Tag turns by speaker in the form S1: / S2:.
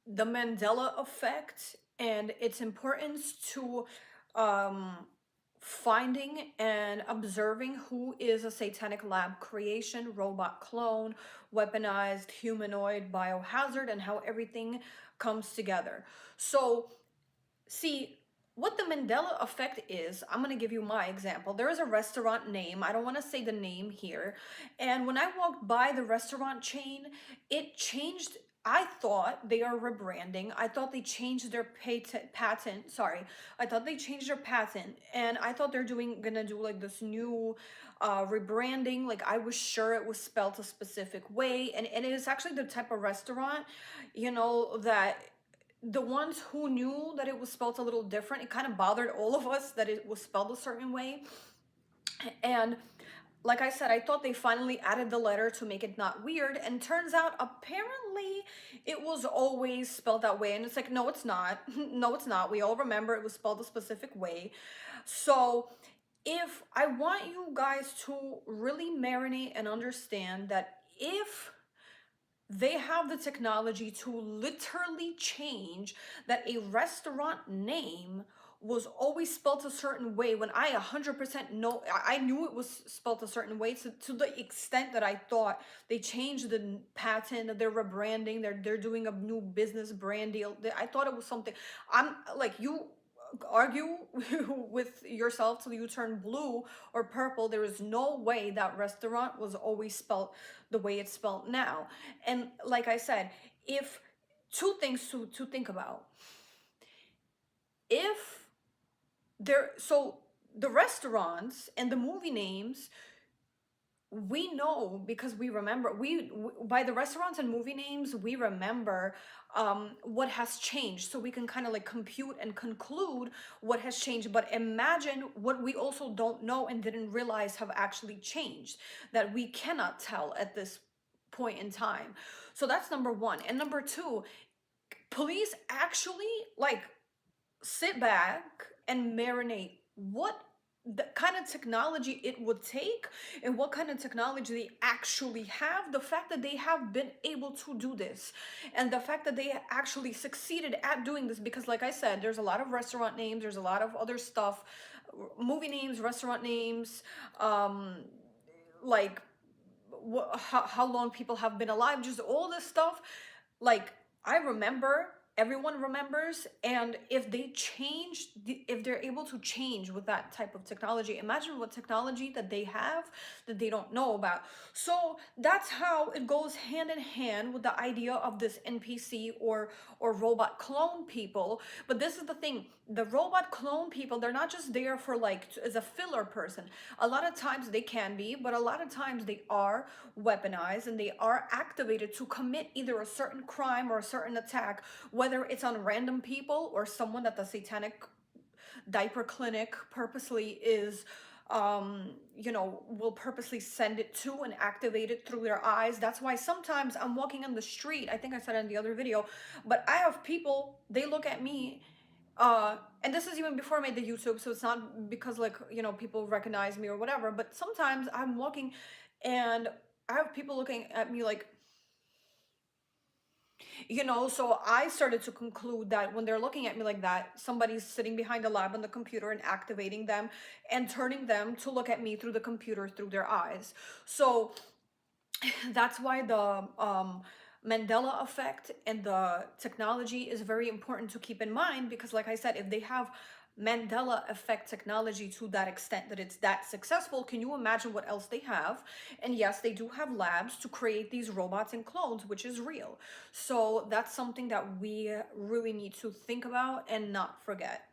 S1: the Mandela effect and its importance to um, finding and observing who is a satanic lab creation, robot clone, weaponized humanoid biohazard, and how everything comes together. So, see, what the Mandela effect is, I'm going to give you my example. There is a restaurant name. I don't want to say the name here. And when I walked by the restaurant chain, it changed. I thought they are rebranding. I thought they changed their patent. Sorry. I thought they changed their patent. And I thought they're gonna do like this new rebranding. Like I was sure it was spelled a specific way. And it is actually the type of restaurant, that the ones who knew that it was spelled a little different, it kind of bothered all of us that it was spelled a certain way. And like I said, I thought they finally added the letter to make it not weird, and turns out apparently it was always spelled that way. And it's like, no, it's not. No, it's not. We all remember it was spelled a specific way. So if I want you guys to really marinate and understand that if they have the technology to literally change that a restaurant name was always spelled a certain way when I 100% know I knew it was spelled a certain way, to the extent that I thought they changed the patent, they're rebranding, they're doing a new business brand deal. I thought it was something. I'm like, you argue with yourself till you turn blue or purple. There is no way that restaurant was always spelled the way it's spelled now. And like I said, if two things to think about. If there so the restaurants and the movie names, we know because we remember, by the restaurants and movie names we remember what has changed, so we can kind of like compute and conclude what has changed. But imagine what we also don't know and didn't realize have actually changed, that we cannot tell at this point in time. So that's number one. And number two, police actually like sit back and marinate what the kind of technology it would take and what kind of technology they actually have. The fact that they have been able to do this, and the fact that they actually succeeded at doing this, because like I said, there's a lot of restaurant names, there's a lot of other stuff, movie names, restaurant names, like how long people have been alive, just all this stuff. Like I remember, everyone remembers. And if they change, if they're able to change with that type of technology, imagine what technology that they have that they don't know about. So that's how it goes hand in hand with the idea of this NPC or robot clone people. But this is the thing, the robot clone people, they're not just there for like as a filler person. A lot of times they can be, but a lot of times they are weaponized and they are activated to commit either a certain crime or a certain attack, whether it's on random people or someone that the satanic diaper clinic purposely is will purposely send it to and activate it through their eyes. That's why sometimes I'm walking on the street, I think I said it in the other video, but I have people, they look at me, and this is even before I made the YouTube, so it's not because like people recognize me or whatever, but sometimes I'm walking and I have people looking at me like, so I started to conclude that when they're looking at me like that, somebody's sitting behind a lab on the computer and activating them and turning them to look at me through the computer through their eyes. So that's why the Mandela effect and the technology is very important to keep in mind, because like I said, if they have Mandela effect technology to that extent that it's that successful, can you imagine what else they have? And yes, they do have labs to create these robots and clones, which is real. So that's something that we really need to think about and not forget.